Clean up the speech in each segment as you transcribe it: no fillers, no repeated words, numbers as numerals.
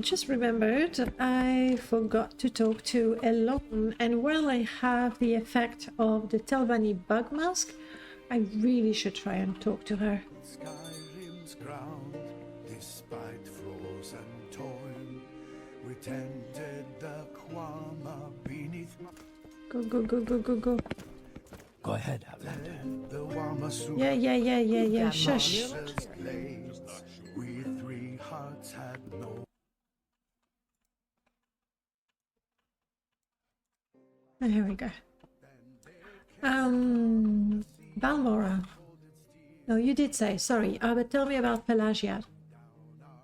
just remembered I forgot to talk to Elon, and while I have the effect of the Telvanni bug mask, I really should try and talk to her. Skyrim's ground, despite frozen toil, we tended the Kwama beneath. Go, go, go, go, go, go. Go ahead, Outlander. The Wamasu. Yeah. Shush. We three hearts had no. Here we go. Balmora. No, you did say, sorry, but tell me about Pelagia.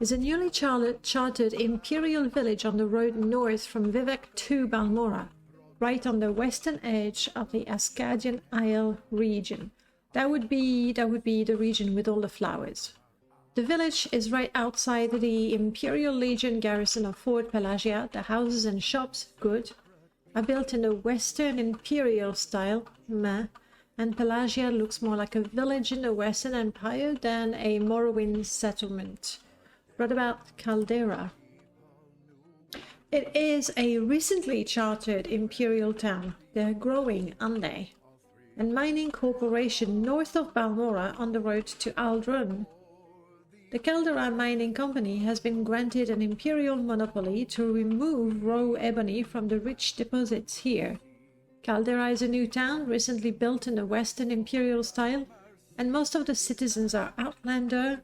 It's a newly chartered imperial village on the road north from Vivek to Balmora, right on the western edge of the Ascadian Isle region. That would be the region with all the flowers. The village is right outside the Imperial Legion garrison of Fort Pelagia. The houses and shops, good, are built in the Western Imperial style, meh, and Pelagia looks more like a village in the Western Empire than a Morrowind settlement. What about Caldera? It is a recently chartered Imperial town. They're growing, aren't they? And mining corporation north of Balmora on the road to Aldrun. The Caldera Mining Company has been granted an imperial monopoly to remove raw ebony from the rich deposits here. Caldera is a new town, recently built in the Western Imperial style, and most of the citizens are Outlander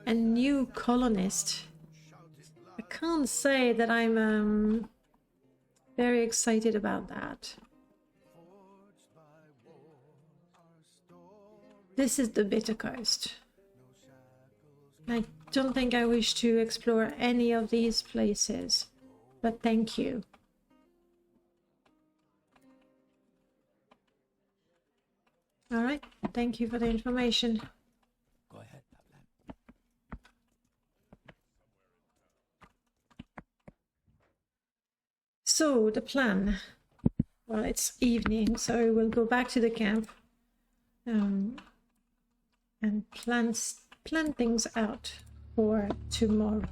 and new colonists. I can't say that I'm very excited about that. This is the Bitter Coast. I don't think I wish to explore any of these places, but thank you. All right, thank you for the information. Go ahead, Outlander. So, the plan. Well, it's evening, so we'll go back to the camp and plan things out for tomorrow.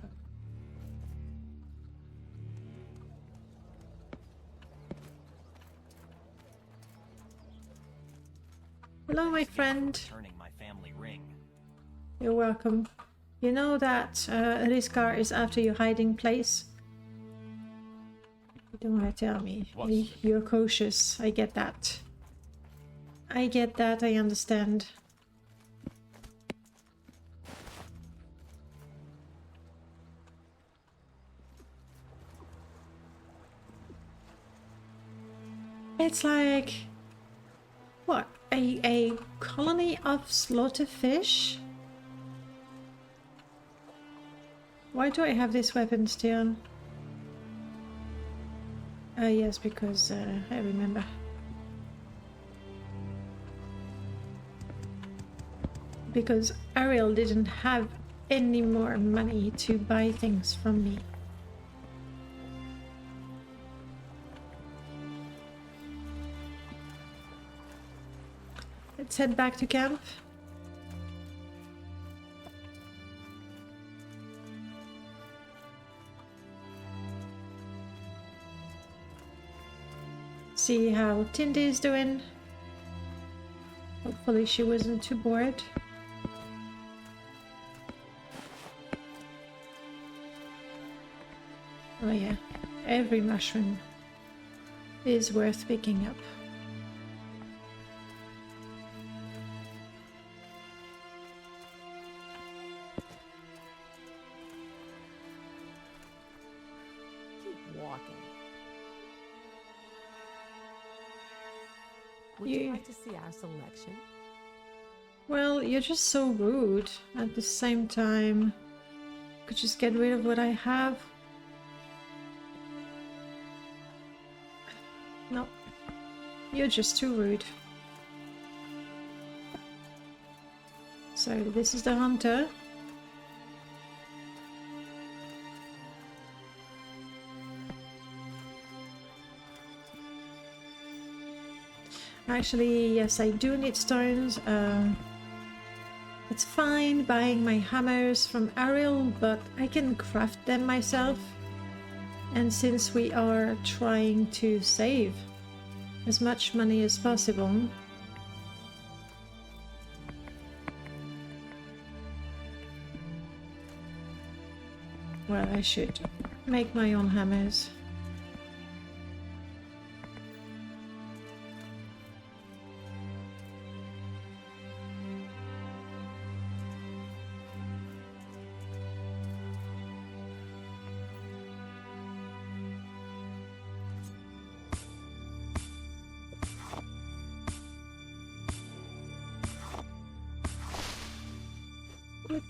Hello, my friend. Turning my family ring. You're welcome. You know that Riskar is after your hiding place? You don't want to tell me. You're cautious. I get that. I understand. It's like... what? A colony of slaughter fish? Why do I have this weapon still? Yes, because I remember. Because Ariel didn't have any more money to buy things from me. Let's head back to camp. See how Tindy is doing. Hopefully she wasn't too bored. Oh yeah, every mushroom is worth picking up. Would you like to see our selection? Well, you're just so rude. At the same time, could just get rid of what I have. No, you're just too rude. So this is the hunter. Actually, yes, I do need stones. It's fine buying my hammers from Ariel, but I can craft them myself. And since we are trying to save as much money as possible, well, I should make my own hammers. Good.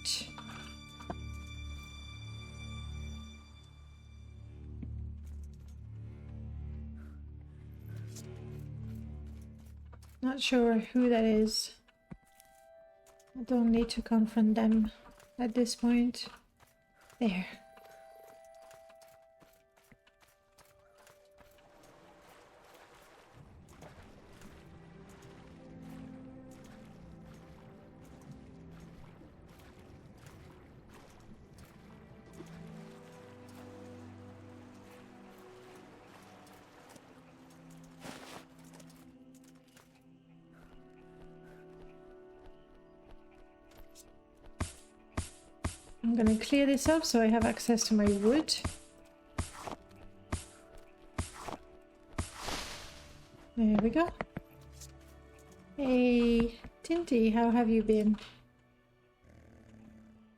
Not sure who that is. I don't need to confront them at this point. There. I'm gonna clear this up so I have access to my wood. There we go. Hey, Tinty, how have you been?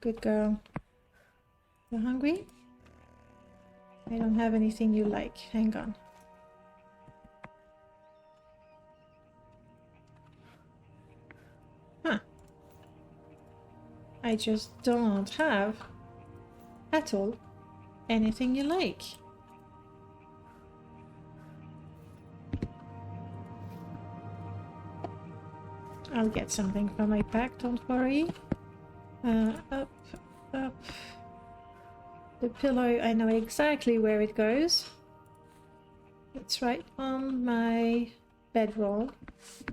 Good girl. You hungry? I don't have anything you like. Hang on. Huh. I just don't have at all anything you like. I'll get something from my pack, don't worry. Up, up. The pillow, I know exactly where it goes. It's right on my bedroll.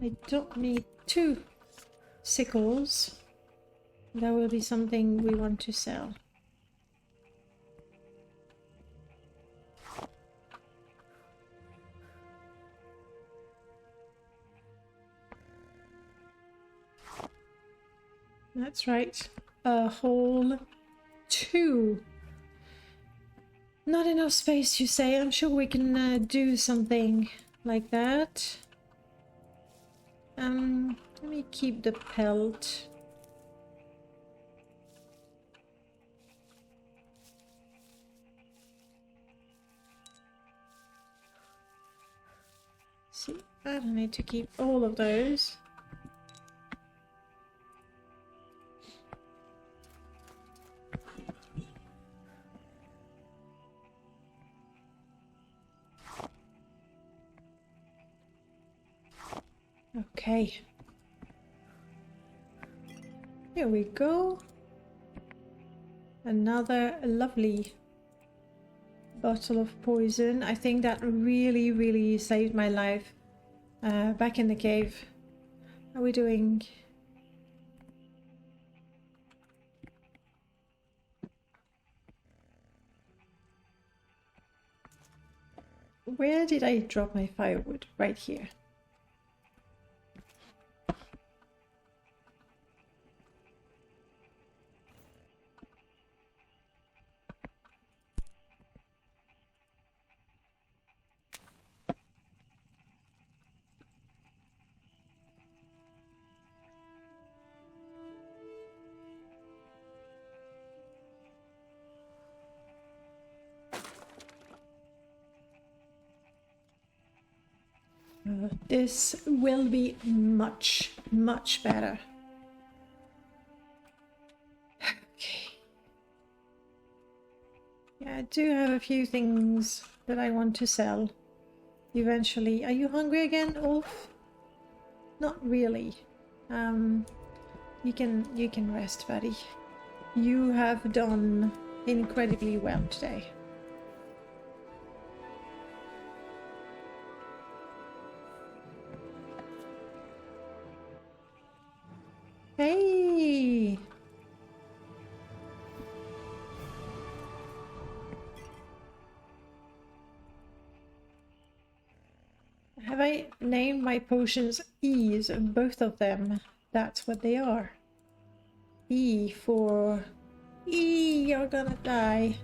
I don't need 2 sickles. That will be something we want to sell. That's right. A whole 2. Not enough space, you say? I'm sure we can do something like that. Let me keep the pelt. See, I don't need to keep all of those. Okay. Here we go. Another lovely bottle of poison. I think that really saved my life back in the cave. How are we doing? Where did I drop my firewood? Right here. This will be much better. Okay. Yeah, I do have a few things that I want to sell eventually. Are you hungry again, Ulf? Not really. You can rest, buddy. You have done incredibly well today. Hey! Have I named my potions E's? Both of them. That's what they are. E for... E, you're gonna die.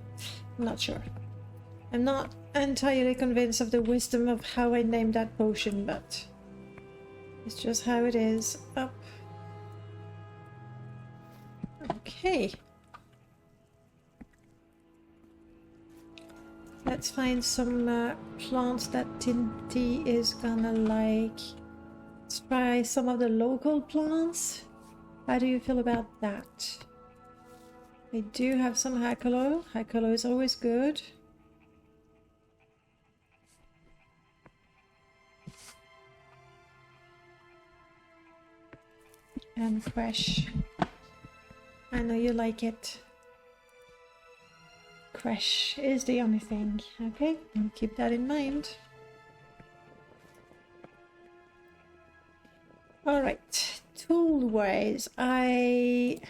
I'm not sure. I'm not entirely convinced of the wisdom of how I named that potion, but it's just how it is. Up. Okay. Let's find some plants that Tinty is gonna like. Let's try some of the local plants. How do you feel about that? I do have some Hakalo. Hakalo is always good. And fresh. I know you like it. Crash is the only thing. Okay, I'll keep that in mind. Alright, tool-wise, I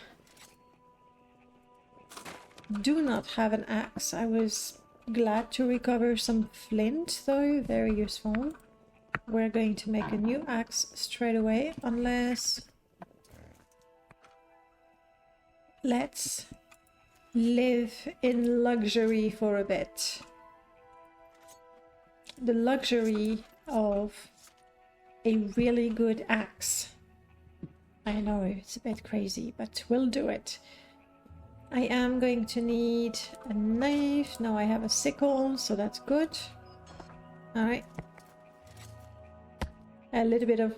do not have an axe. I was glad to recover some flint though, very useful. We're going to make a new axe straight away, unless... Let's live in luxury for a bit. The luxury of a really good axe. I know it's a bit crazy, but we'll do it. I am going to need a knife. Now I have a sickle, so that's good. Alright. A little bit of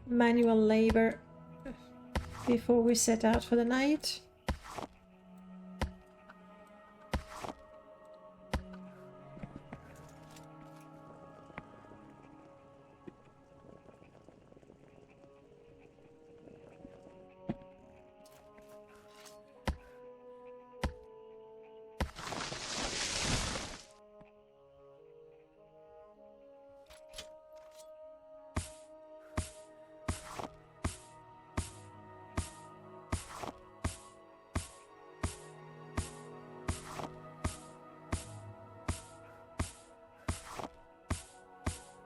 manual labor before we set out for the night.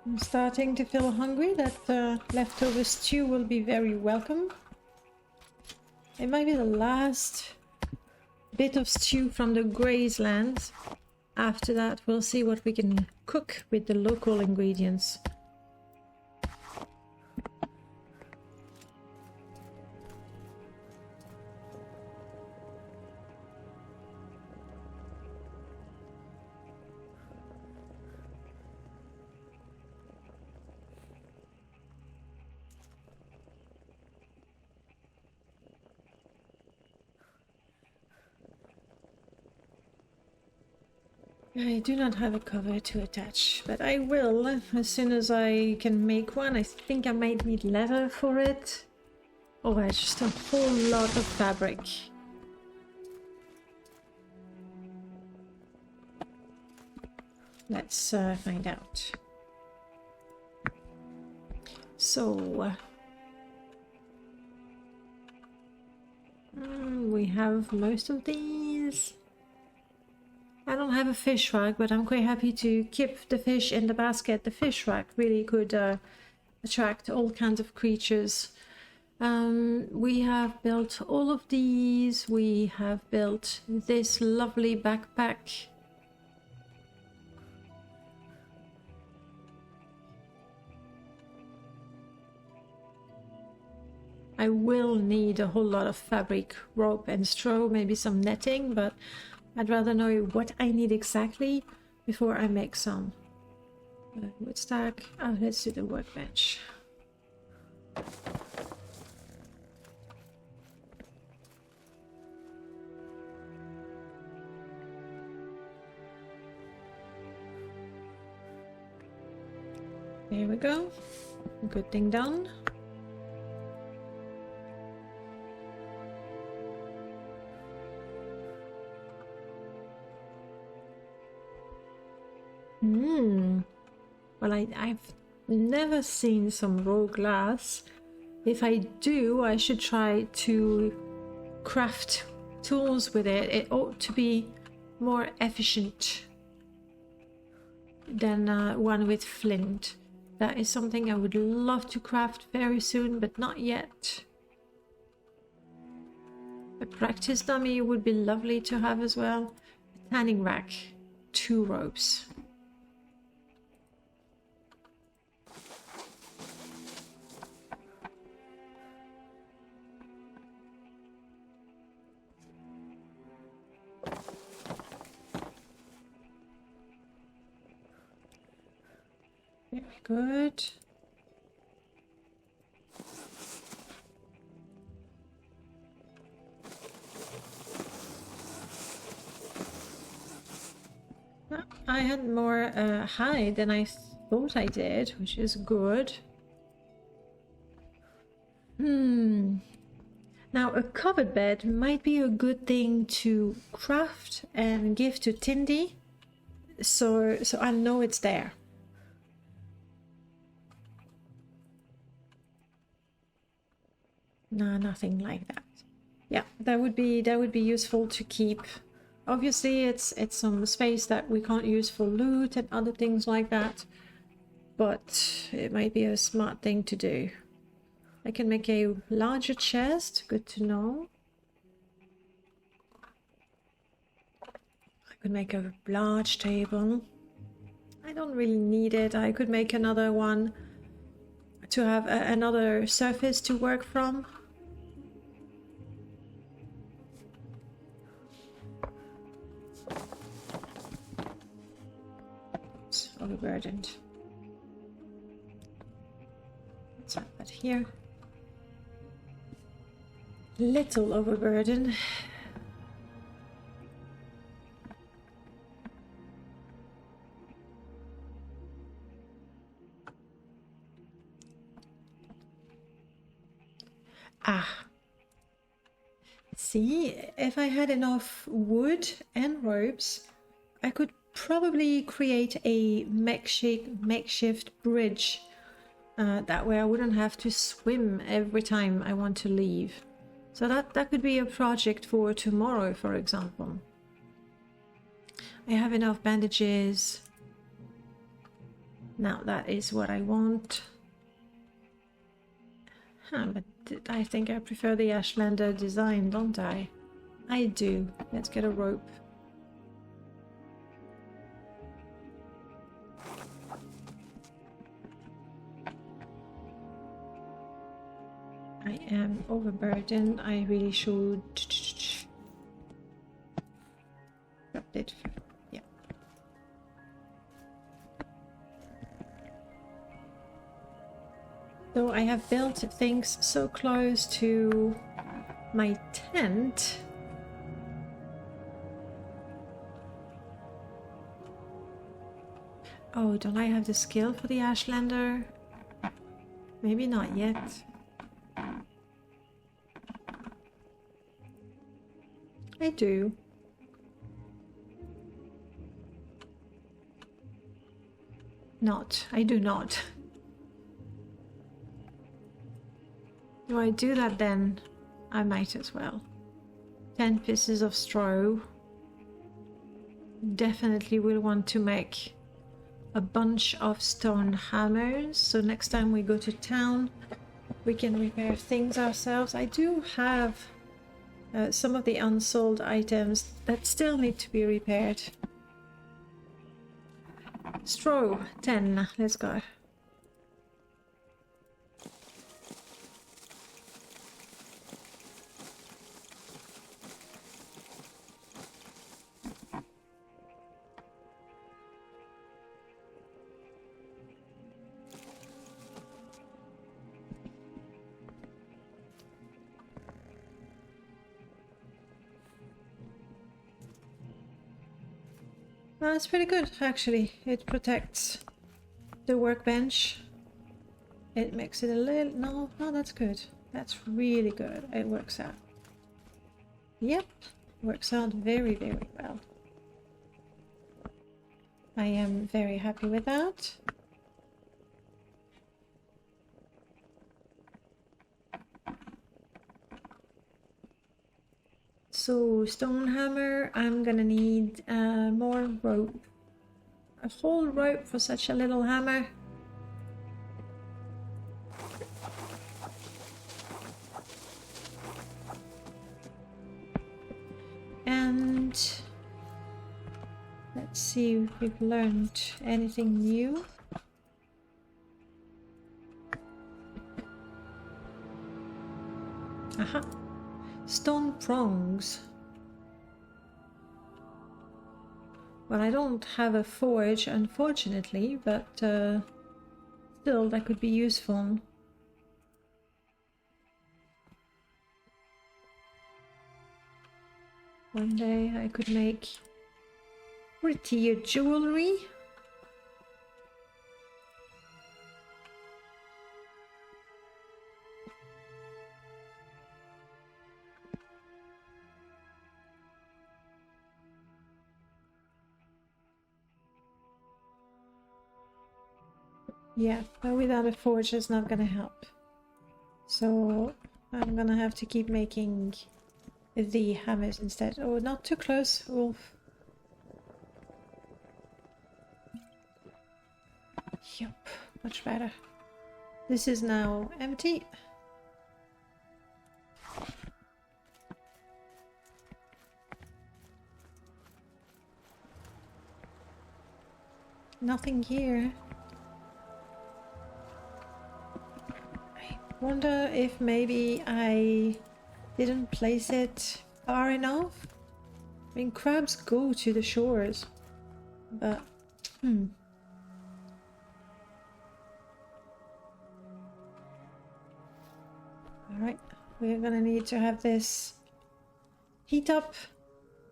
I'm starting to feel hungry. That leftover stew will be very welcome. It might be the last bit of stew from the Grazelands. After that, we'll see what we can cook with the local ingredients. I do not have a cover to attach, but I will as soon as I can make one. I think I might need leather for it. Oh, it's just a whole lot of fabric. Let's find out. So, we have most of these. I don't have a fish rack, but I'm quite happy to keep the fish in the basket. The fish rack really could attract all kinds of creatures. We have built all of these. We have built this lovely backpack. I will need a whole lot of fabric, rope and straw, maybe some netting, but I'd rather know what I need exactly before I make some. Wood stack. Oh, let's do the workbench. There we go. Good thing done. Well, I've never seen some raw glass. If I do, I should try to craft tools with it. It ought to be more efficient than one with flint. That is something I would love to craft very soon, but not yet. A practice dummy would be lovely to have as well. A tanning rack, 2 ropes. Very good. I had more hide than I thought I did, which is good. Now a covered bed might be a good thing to craft and give to Tindy, so I know it's there. No, nothing like that. Yeah, that would be useful to keep. Obviously, it's some space that we can't use for loot and other things like that, but it might be a smart thing to do. I can make a larger chest, good to know. I could make a large table. I don't really need it. I could make another one to have another surface to work from. It's overburdened. Let's have that here. Little overburden. See, if I had enough wood and ropes, I could probably create a makeshift bridge. That way I wouldn't have to swim every time I want to leave. So that could be a project for tomorrow, for example. I have enough bandages. Now that is what I want. But I think I prefer the Ashlander design, don't I? I do. Let's get a rope. I am overburdened. I really should drop it. Yeah. So I have built things so close to my tent. Oh, don't I have the skill for the Ashlander? Maybe not yet. I do. Not. I do not. Do I do that then? I might as well. 10 pieces of straw. Definitely will want to make a bunch of stone hammers, so next time we go to town we can repair things ourselves. I do have some of the unsold items that still need to be repaired. Straw, 10, let's go. That's pretty good, actually. It protects the workbench. It makes it a little... No, that's good. That's really good. It works out. Yep, works out very, very well. I am very happy with that. So, stone hammer, I'm gonna need more rope. A whole rope for such a little hammer. Let's see if we've learned anything new. Aha! Stone prongs. Well, I don't have a forge, unfortunately, but still, that could be useful. One day I could make prettier jewelry. Yeah, but without a forge it's not gonna help. So I'm gonna have to keep making the hammers instead. Oh, not too close, Wolf. Yup, much better. This is now empty. Nothing here. I wonder if maybe I didn't place it far enough. I mean, crabs go to the shores, but Alright, we're gonna need to have this heat up,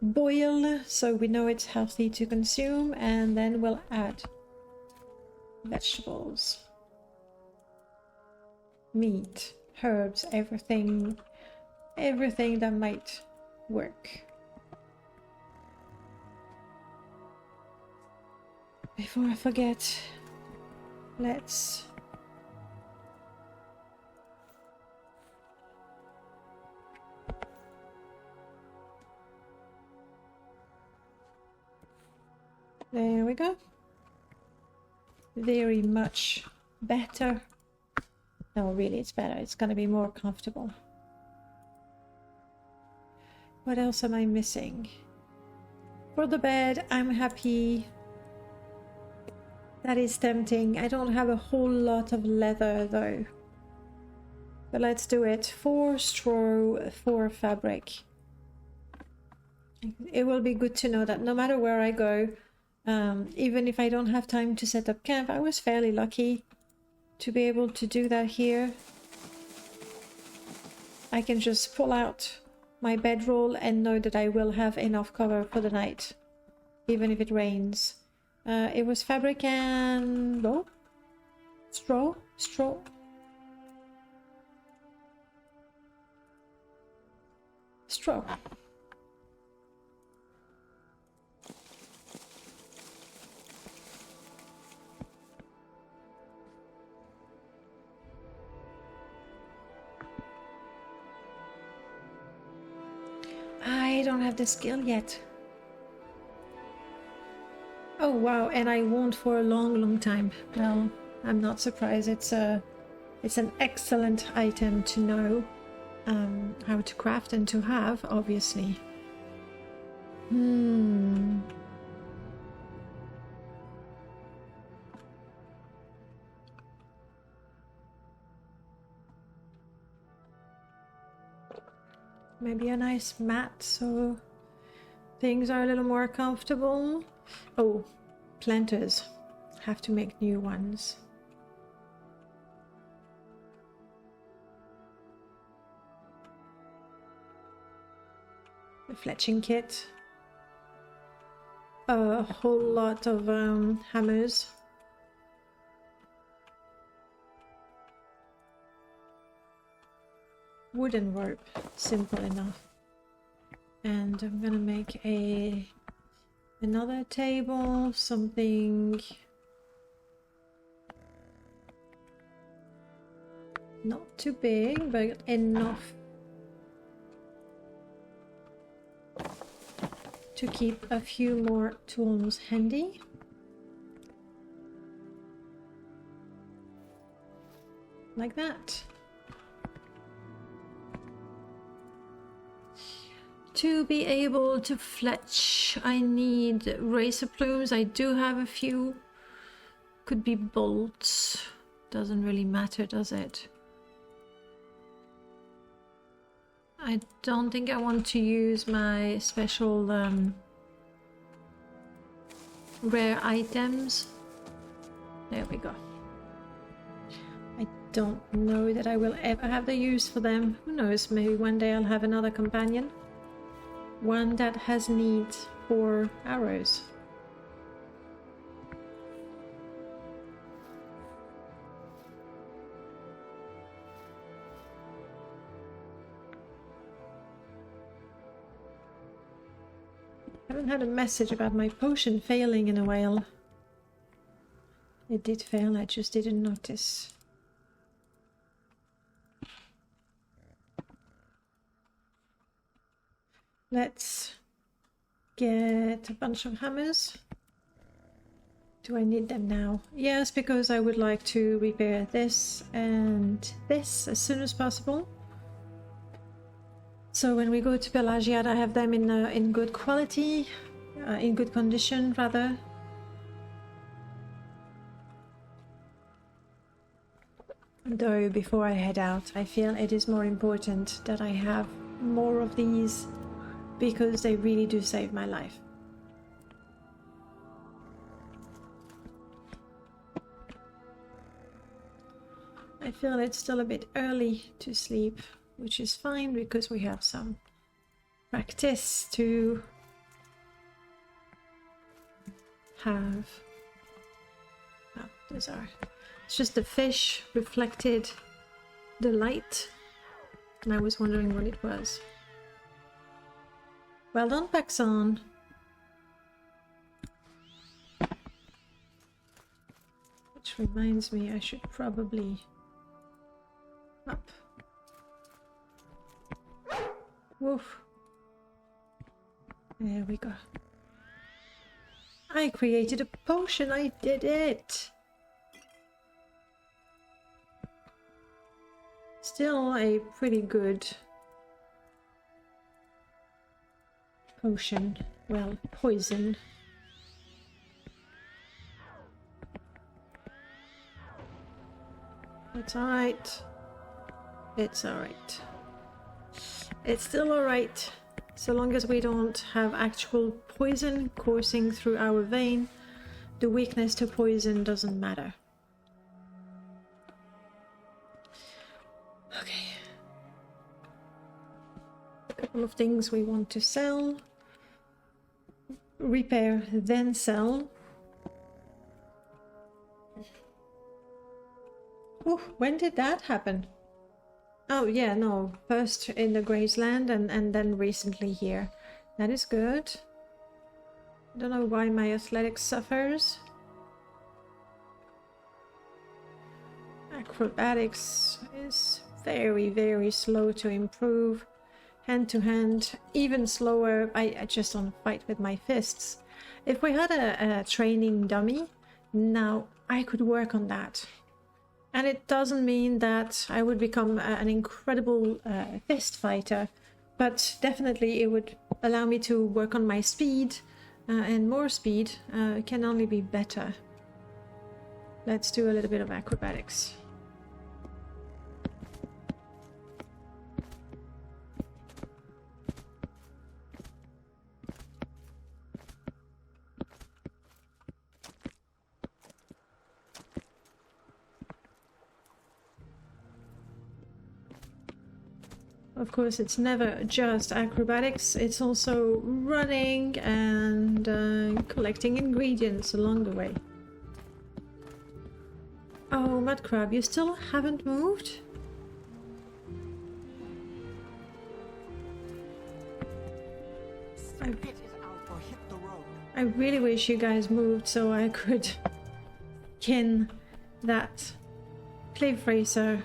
boil, so we know it's healthy to consume, and then we'll add vegetables, meat, herbs, everything that might work. Before I forget, let's there we go. Very much better. No, really, it's better. It's gonna be more comfortable. What else am I missing? For the bed, I'm happy. That is tempting. I don't have a whole lot of leather though. But let's do it. 4 straw, 4 fabric. It will be good to know that no matter where I go, even if I don't have time to set up camp, I was fairly lucky to be able to do that here. I can just pull out my bedroll and know that I will have enough cover for the night, even if it rains. It was fabric and straw. I don't have the skill yet. Oh wow, and I won't for a long time. Well, I'm not surprised. It's an excellent item to know how to craft and to have, obviously. Maybe a nice mat so things are a little more comfortable. Oh, planters. Have to make new ones. The fletching kit. A whole lot of hammers. Wooden rope, simple enough. And I'm gonna make another table, something not too big, but enough to keep a few more tools handy. Like that. to be able to fletch, I need razor plumes. I do have a few. Could be bolts. Doesn't really matter, does it? I don't think I want to use my special rare items. There we go. I don't know that I will ever have the use for them. Who knows, maybe one day I'll have another companion. One that has need for arrows. I haven't had a message about my potion failing in a while. It did fail, I just didn't notice. Let's get a bunch of hammers. Do I need them now? Yes, because I would like to repair this and this as soon as possible. So when we go to Pelagiad, I have them in good quality, in good condition rather. Though before I head out, I feel it is more important that I have more of these because they really do save my life. I feel it's still a bit early to sleep, which is fine because we have some practice to have. Oh, those are... It's just the fish reflected the light, and I was wondering what it was. Well done, Paxon. Which reminds me, I should probably up. Woof. There we go. I created a potion, I did it! Still a pretty good potion. Well, poison. It's alright. It's alright. It's still alright. So long as we don't have actual poison coursing through our vein, the weakness to poison doesn't matter. Okay. A couple of things we want to sell. Repair, then sell. Oh, when did that happen? Oh yeah, no. First in the Graceland and then recently here. That is good. Don't know why my athletics suffers. Acrobatics is very, very slow to improve. Hand to hand, even slower. I just don't fight with my fists. If we had a training dummy, now I could work on that. And it doesn't mean that I would become an incredible fist fighter, but definitely it would allow me to work on my speed, and more speed can only be better. Let's do a little bit of acrobatics. Of course, it's never just acrobatics, it's also running and collecting ingredients along the way. Oh, Mudcrab, you still haven't moved? I really wish you guys moved so I could kin that cliff racer.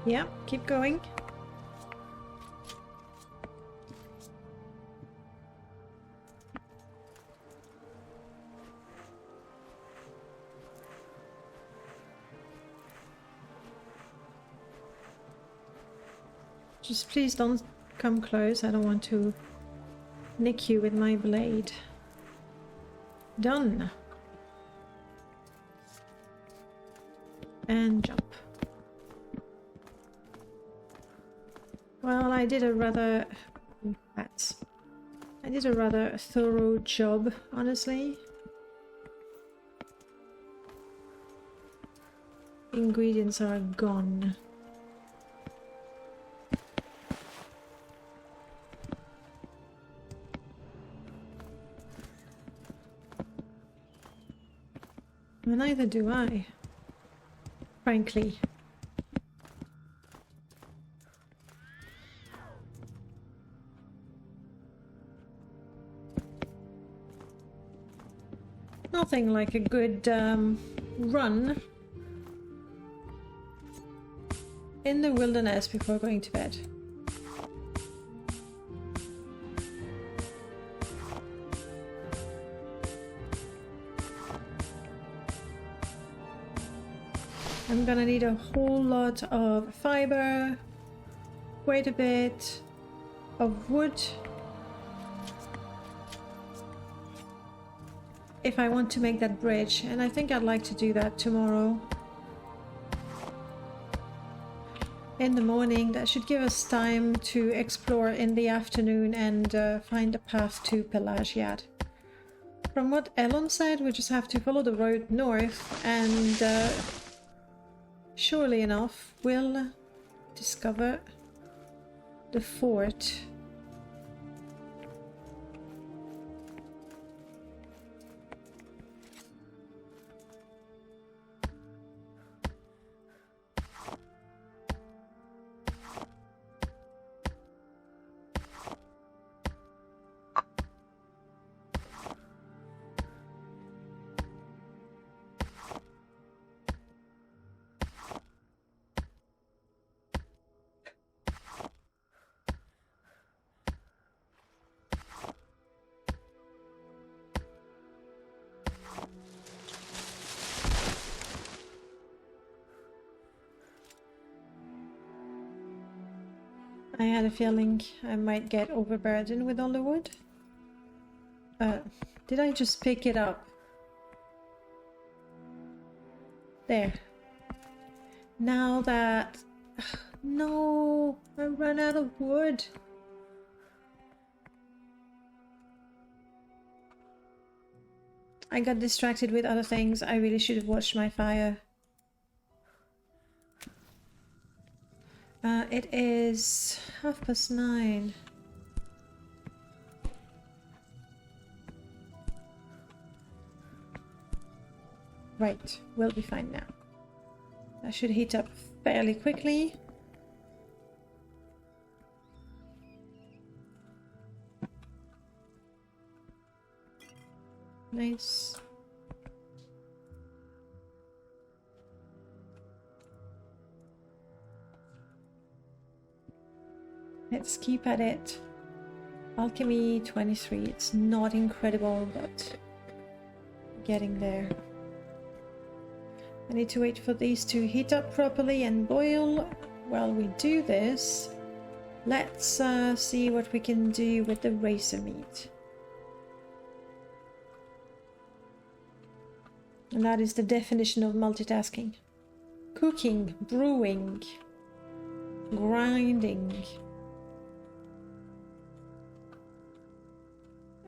Yeah, keep going. Just please don't come close. I don't want to nick you with my blade. Done. And jump. Well, I did a rather... Bats. I did a rather thorough job, honestly. Ingredients are gone. Well, neither do I, frankly. Nothing like a good run in the wilderness before going to bed. I'm gonna need a whole lot of fiber, quite a bit of wood, if I want to make that bridge, and I think I'd like to do that tomorrow. In the morning, that should give us time to explore in the afternoon and find a path to Pelagiad. From what Elon said, we just have to follow the road north and surely enough, we'll discover the fort. I had a feeling I might get overburdened with all the wood. Did I just pick it up? There. Now that... No! I ran out of wood! I got distracted with other things. I really should have watched my fire. It is 9:30. Right, we'll be fine now. That should heat up fairly quickly. Nice. Let's keep at it. Alchemy 23. It's not incredible, but getting there. I need to wait for these to heat up properly and boil. While we do this, let's see what we can do with the racer meat. And that is the definition of multitasking. Cooking, brewing, grinding.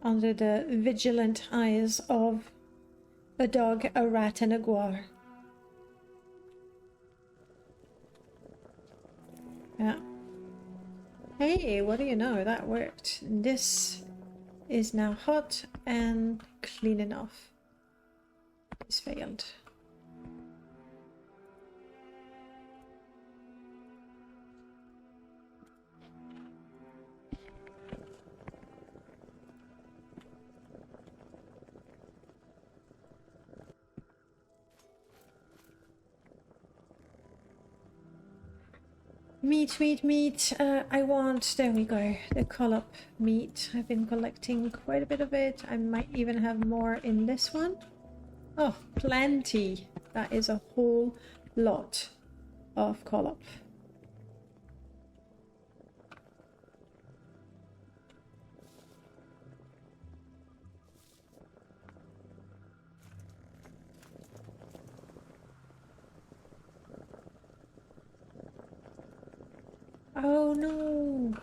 Under the vigilant eyes of a dog, a rat, and a guar. Yeah. Hey, what do you know? That worked. This is now hot and clean enough. This failed. Meat. I want, there we go, the collop meat. I've been collecting quite a bit of it. I might even have more in this one. Oh, plenty. That is a whole lot of collop. Oh no!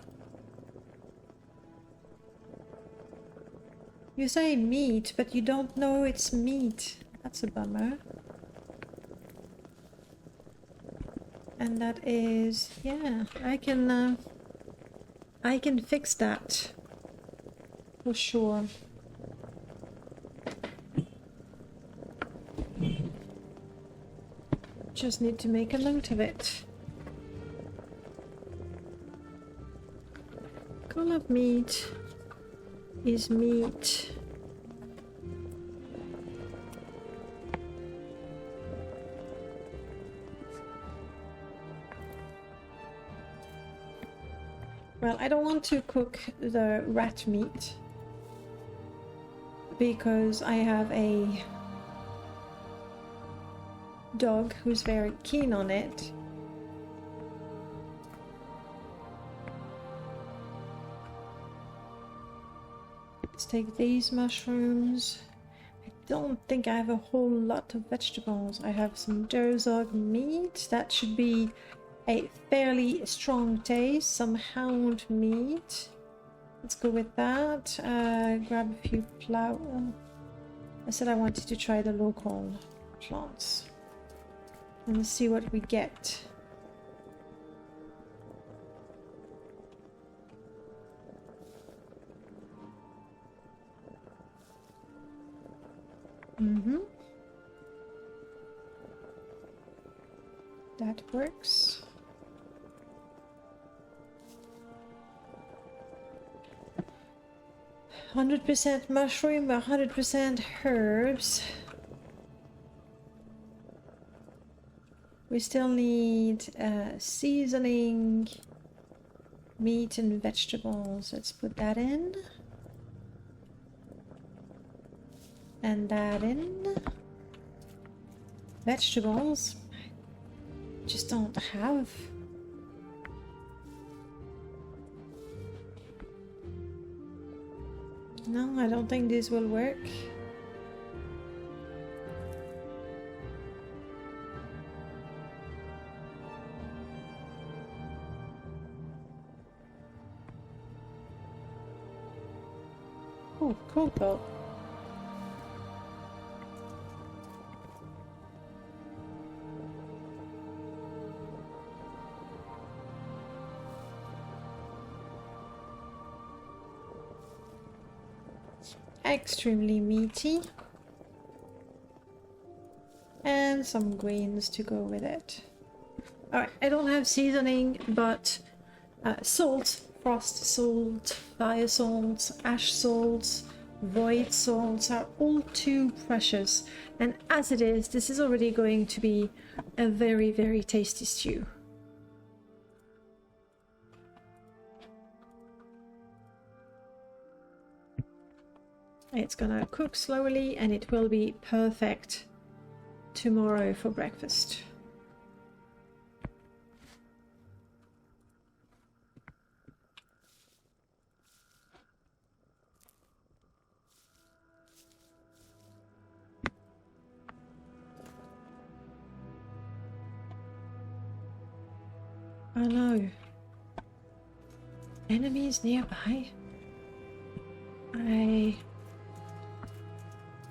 You say meat, but you don't know it's meat. That's a bummer. And that is, yeah, I can fix that for sure. Just need to make a note of it. Call of meat is meat. Well, I don't want to cook the rat meat because I have a dog who's very keen on it. Let's take these mushrooms. I don't think I have a whole lot of vegetables. I have some Dozog meat. That should be a fairly strong taste. Some hound meat. Let's go with that. Grab a few flower. I said I wanted to try the local plants. And let's see what we get. That works. "100% mushroom, 100% herbs." We still need seasoning, meat and vegetables. Let's put that in. And that in. Vegetables. I just don't have. No, I don't think this will work. Oh, cool, cool. Extremely meaty. And some greens to go with it. Alright, I don't have seasoning, but salt, frost salt, fire salt, ash salt, void salts are all too precious. And as it is, this is already going to be a very, very tasty stew. It's gonna cook slowly and it will be perfect tomorrow for breakfast. Oh no. Enemies nearby?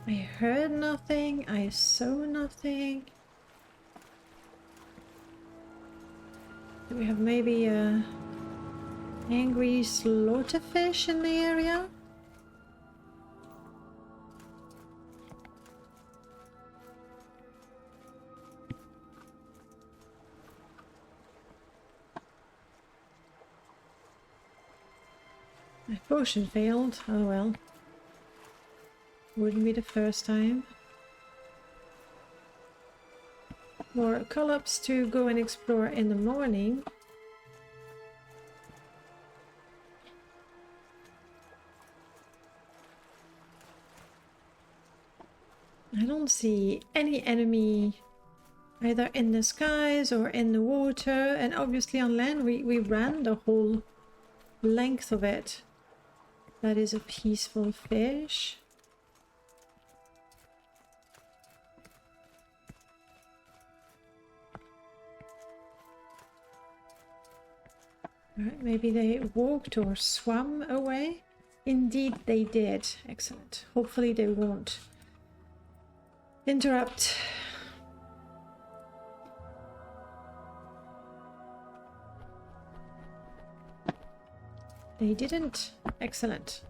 I heard nothing, I saw nothing. Do we have maybe a angry slaughterfish in the area? My potion failed, oh well. Wouldn't be the first time. More collops to go and explore in the morning. I don't see any enemy either in the skies or in the water, and obviously on land we ran the whole length of it. That is a peaceful fish. Alright, maybe they walked or swam away. Indeed they did. Excellent. Hopefully they won't interrupt. They didn't. Excellent.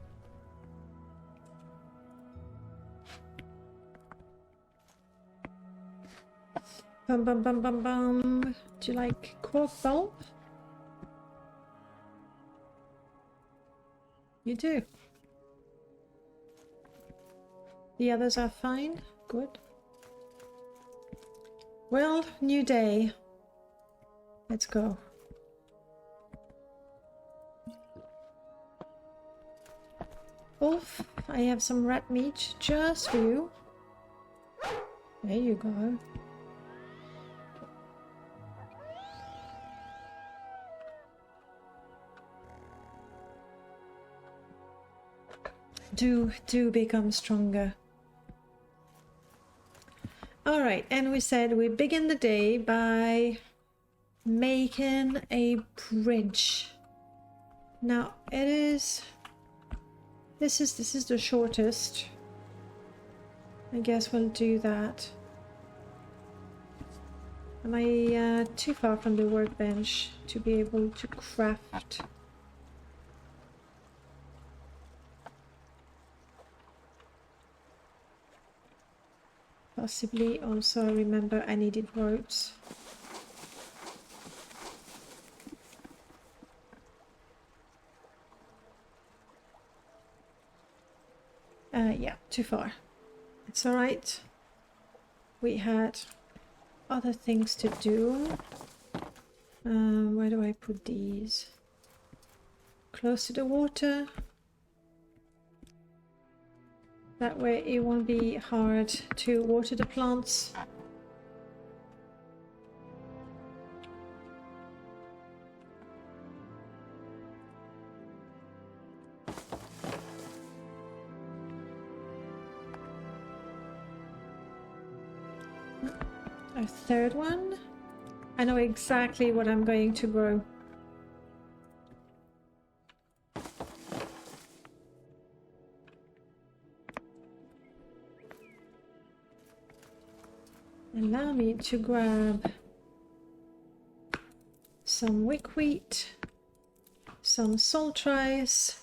Bum bum bum bum bum. Do you like cork bulb? You do. The others are fine. Good. Well, new day. Let's go. Wolf, I have some rat meat just for you. There you go. Do become stronger. Alright, and we said we begin the day by making a bridge. Now it is this is the shortest. I guess we'll do that. Am I too far from the workbench to be able to craft? Possibly. Also, I remember I needed ropes. Yeah, too far. It's alright. We had other things to do. Where do I put these? Close to the water. That way it won't be hard to water the plants. A third one. I know exactly what I'm going to grow. Allow me to grab some wickweed, some salt rice,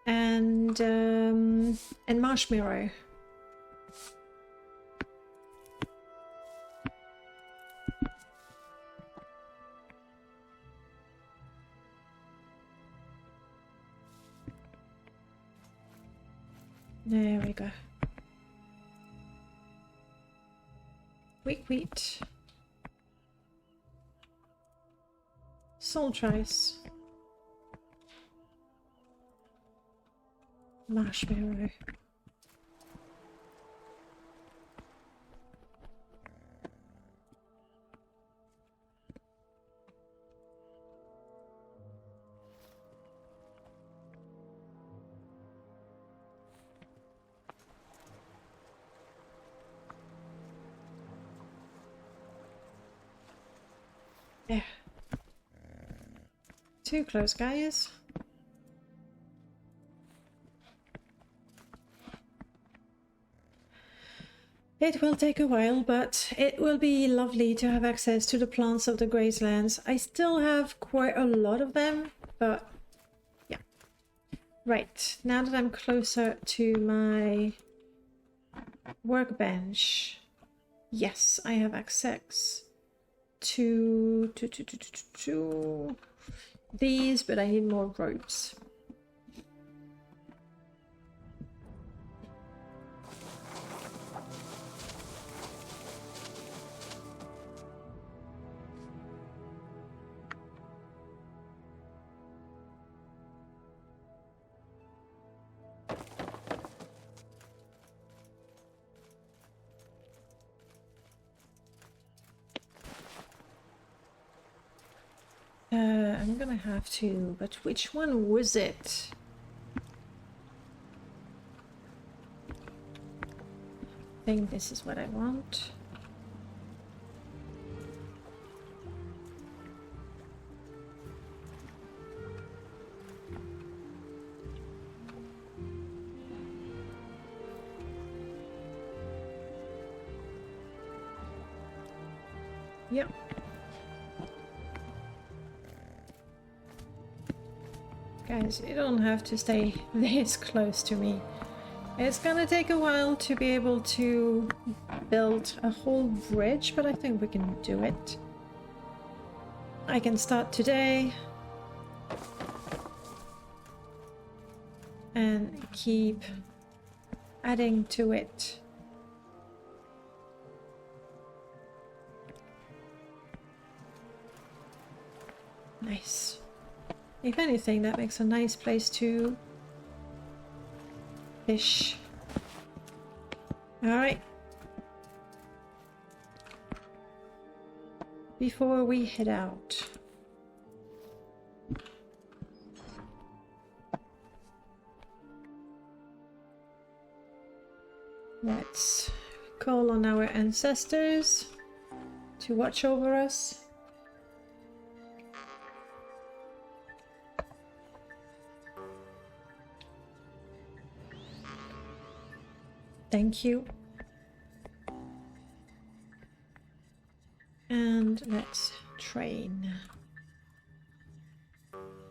and marshmallow. There we go. Wickweed, salt rice, marshmallow. There. Too close, guys. It will take a while, but it will be lovely to have access to the plants of the Gracelands. I still have quite a lot of them, but yeah. Right, now that I'm closer to my workbench, yes, I have access to these, but I need more ropes. I'm gonna have to, but which one was it? I think this is what I want. Yep. Guys, you don't have to stay this close to me. It's gonna take a while to be able to build a whole bridge, but I think we can do it. I can start today and keep adding to it. Nice. If anything, that makes a nice place to fish. Alright. Before we head out, let's call on our ancestors to watch over us. Thank you. And let's train.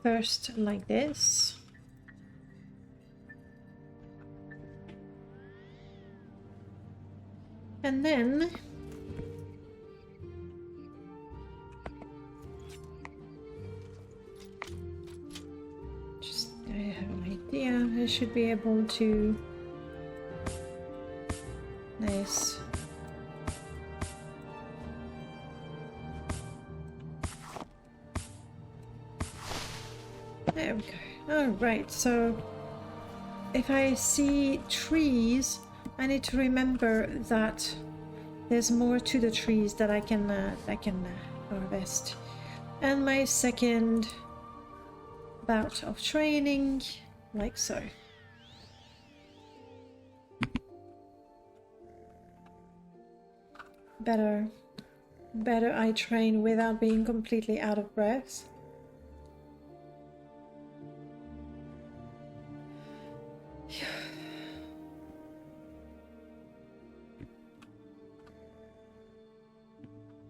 First like this. And then just I have an idea. I should be able to. Nice. There we go. Alright, so if I see trees, I need to remember that there's more to the trees that I can harvest. And my second bout of training, like so. Better I train without being completely out of breath.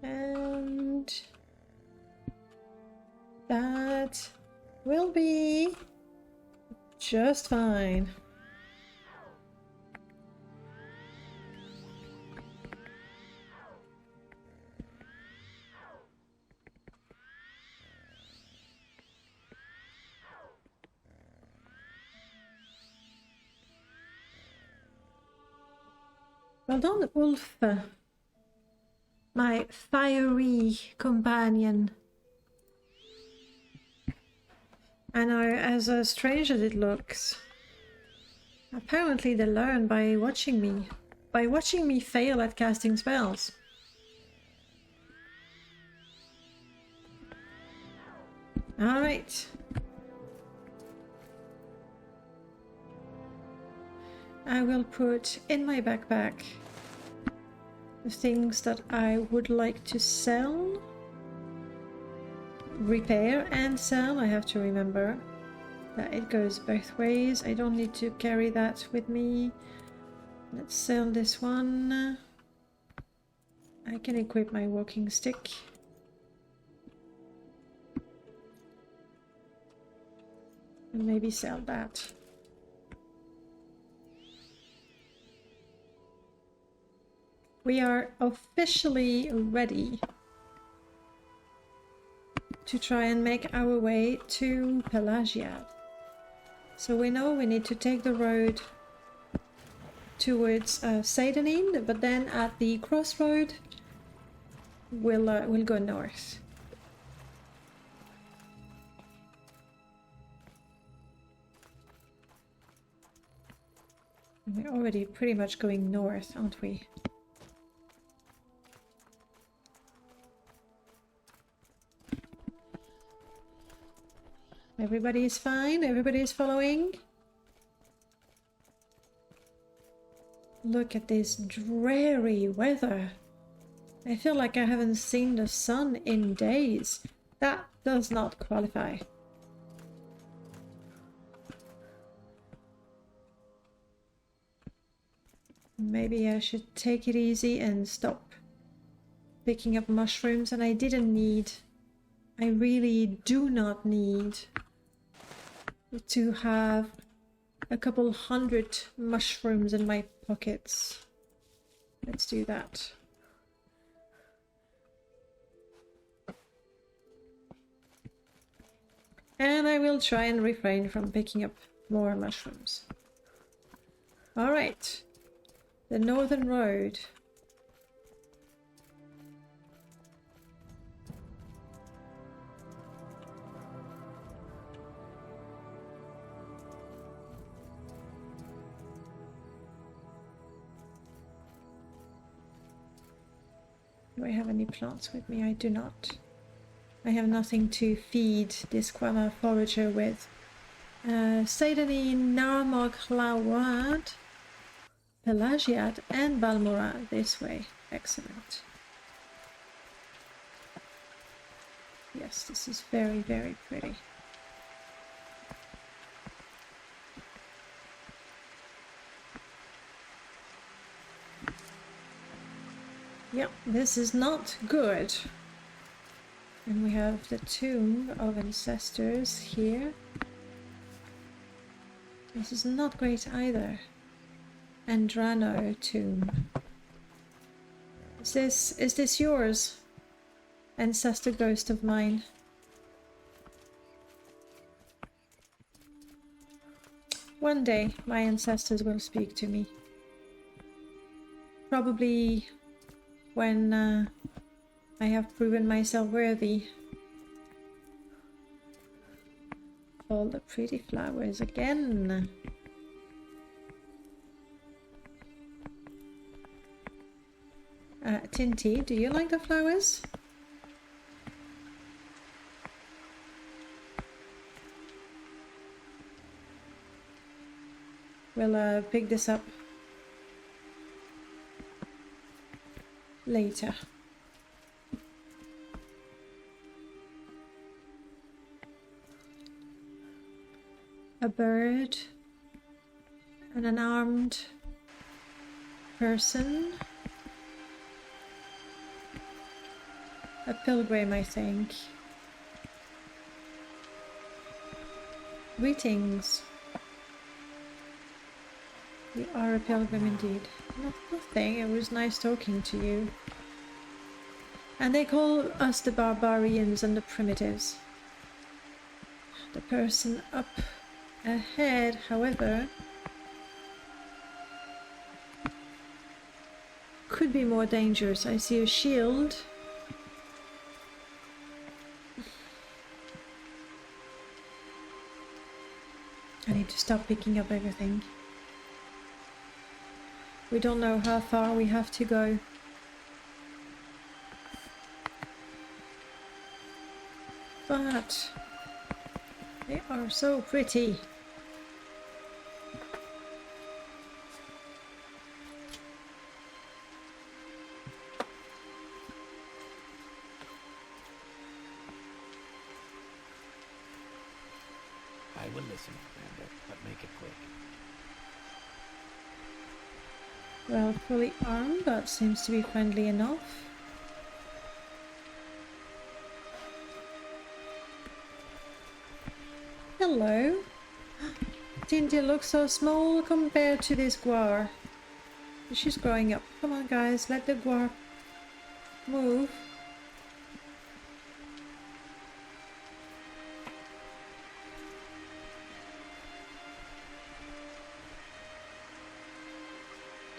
And that will be just fine. Well done, Ulf, my fiery companion. And as strange as it looks, apparently they learn by watching me fail at casting spells. All right. I will put in my backpack the things that I would like to sell, repair and sell. I have to remember that it goes both ways. I don't need to carry that with me. Let's sell this one. I can equip my walking stick. And maybe sell that. We are officially ready to try and make our way to Pelagiad. So we know we need to take the road towards Seidanin, but then at the crossroad we'll go north. We're already pretty much going north, aren't we? Everybody is fine? Everybody is following? Look at this dreary weather. I feel like I haven't seen the sun in days. That does not qualify. Maybe I should take it easy and stop. picking up mushrooms, and I didn't need, I really do not need to have a couple hundred mushrooms in my pockets. Let's do that. And I will try and refrain from picking up more mushrooms. Alright. The northern road. Do I have any plants with me? I do not. I have nothing to feed this Quama forager with. Saidani, Narmog, Lawad, Pelagiad, and Balmora this way. Excellent. Yes, this is very, very pretty. Yep, this is not good. And we have the tomb of ancestors here. This is not great either. Andrano tomb. Is this yours? Ancestor ghost of mine. One day my ancestors will speak to me. Probably when I have proven myself worthy. All the pretty flowers again. Tinty, do you like the flowers? We'll pick this up later. A bird and an armed person. A pilgrim, I think. Greetings. You are a pilgrim indeed. Nothing, it was nice talking to you. And they call us the barbarians and the primitives. The person up ahead, however, could be more dangerous. I see a shield. I need to stop picking up everything. We don't know how far we have to go. But they are so pretty. I will listen, Commander, but make it quick. Well, fully armed, but seems to be friendly enough. Hello. Tinty looks so small compared to this guar. She's growing up. Come on, guys, let the guar move.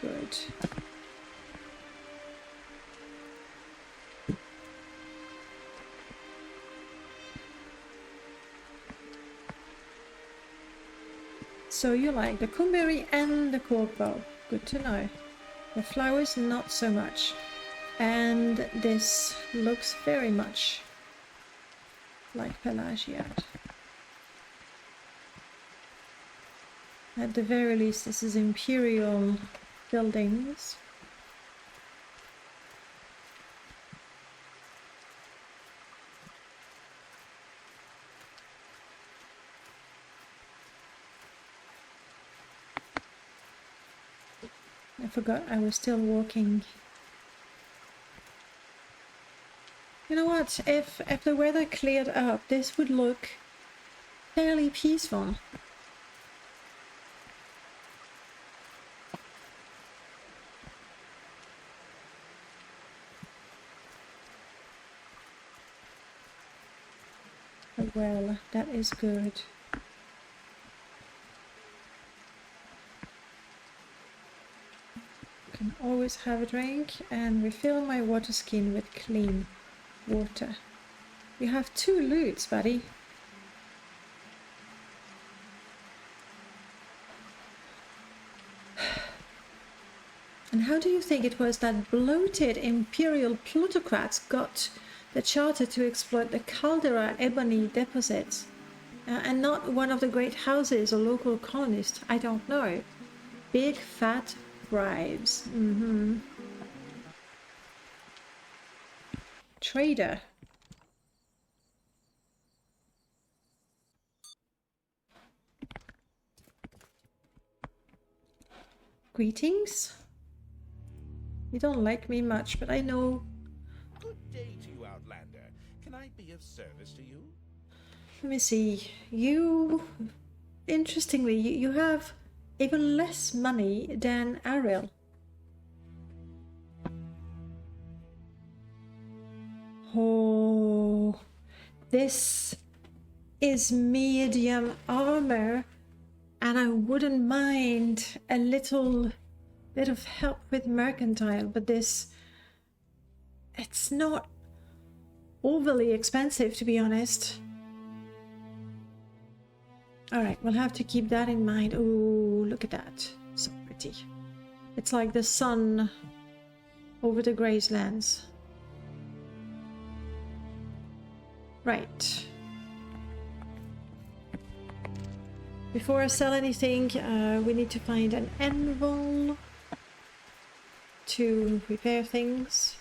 Good. So you like the coomberry and the corkbow. Good to know. The flowers not so much. And this looks very much like Pelagiad. At the very least, this is imperial buildings. I forgot I was still walking. You know what? If the weather cleared up, this would look fairly peaceful. Well, that is good. Can always have a drink and refill my water skin with clean water. You have 2 loots, buddy. And how do you think it was that bloated imperial plutocrats got the charter to exploit the Caldera ebony deposits? And not one of the great houses or local colonists? I don't know. Big fat bribes. Trader. Greetings. You don't like me much, but I know. Good day to you, Outlander. Can I be of service to you? Let me see. You, interestingly, you have even less money than Ariel. Oh, this is medium armor, and I wouldn't mind a little bit of help with mercantile, but it's not overly expensive, to be honest. Alright, we'll have to keep that in mind. Ooh, look at that. So pretty. It's like the sun over the grazelands. Right. Before I sell anything, we need to find an anvil to repair things.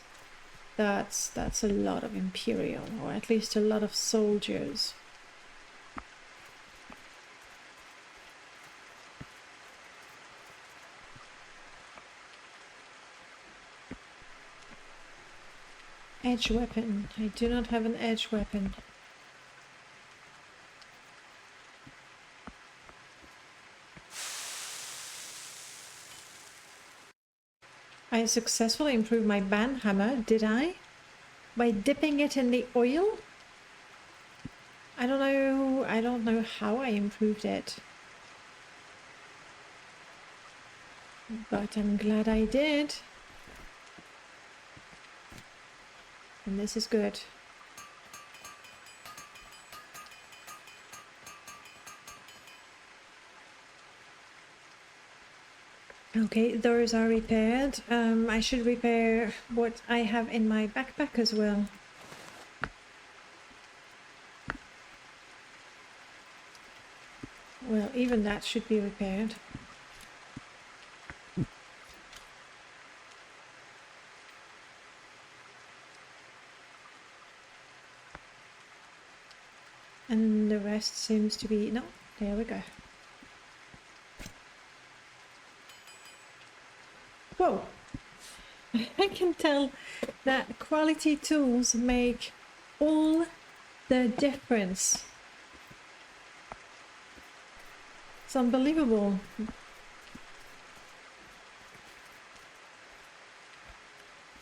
That's a lot of Imperial, or at least a lot of soldiers. Edge weapon. I do not have an edge weapon. I successfully improved my banhammer, did I? By dipping it in the oil? I don't know how I improved it. But I'm glad I did. And this is good. Okay, those are repaired. I should repair what I have in my backpack as well. Well, even that should be repaired. And the rest seems to be... no, there we go. Whoa! I can tell that quality tools make all the difference. It's unbelievable.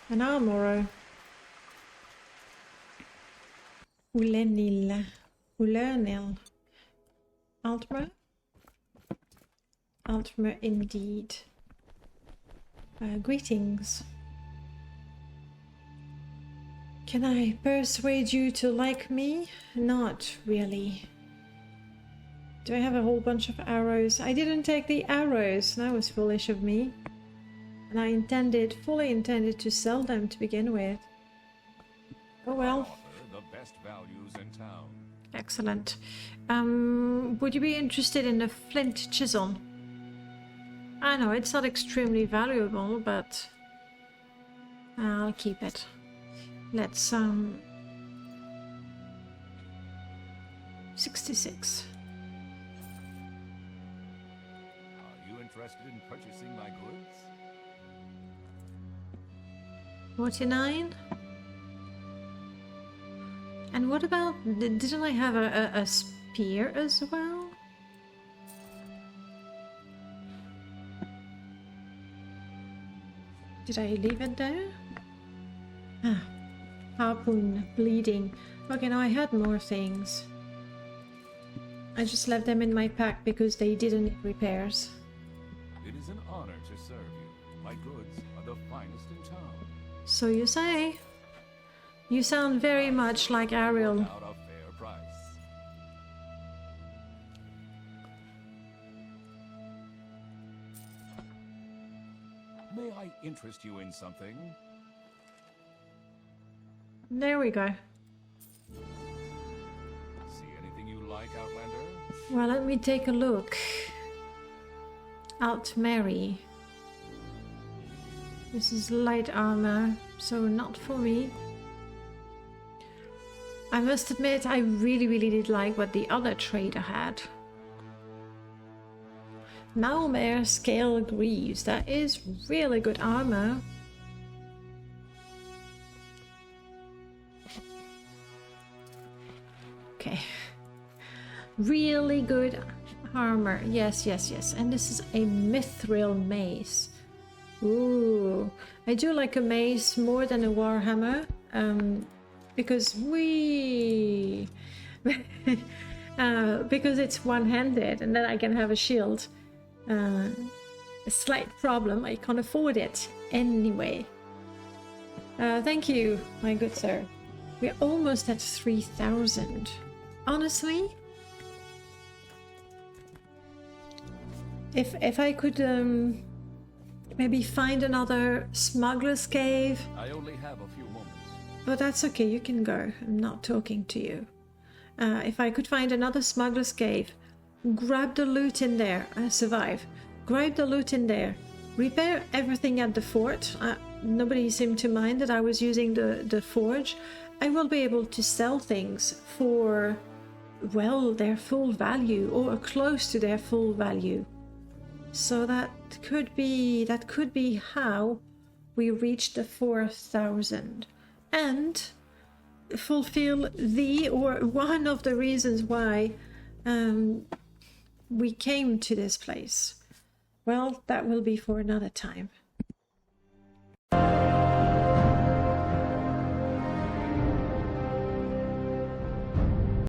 An armorer. Ulenil. Ulernil. Altmer? Altmer indeed. Greetings. Can I persuade you to like me? Not really. Do I have a whole bunch of arrows? I didn't take the arrows. That was foolish of me. And I fully intended to sell them to begin with. Oh well. The best values in town. Excellent. Would you be interested in a flint chisel? I know it's not extremely valuable, but I'll keep it. Let's 66. Are you interested in purchasing my goods? 49. And what about... Didn't I have a spear as well? Did I leave it there? Ah, harpoon, bleeding. Okay, now I had more things. I just left them in my pack because they didn't need repairs. It is an honor to serve you. My goods are the finest in town. So you say. You sound very much like Ariel. Out a fair price. May I interest you in something? There we go. See anything you like, Outlander? Well, let me take a look. Altmary. This is light armor, so not for me. I must admit, I really did like what the other trader had. Malmare Scale Greaves. That is really good armor. Okay. Really good armor. Yes. And this is a mithril mace. Ooh. I do like a mace more than a warhammer. Because because it's one-handed and then I can have a shield. A slight problem, I can't afford it anyway. Thank you, my good sir. We're almost at 3,000. Honestly, if I could maybe find another smuggler's cave. I only have a few moments. But that's okay, you can go. I'm not talking to you. If I could find another smuggler's cave, grab the loot in there. Survive. Grab the loot in there. Repair everything at the fort. Nobody seemed to mind that I was using the forge. I will be able to sell things for, well, their full value or close to their full value. So that could be how we reach the 4,000 and fulfill one of the reasons why we came to this place. Well, that will be for another time.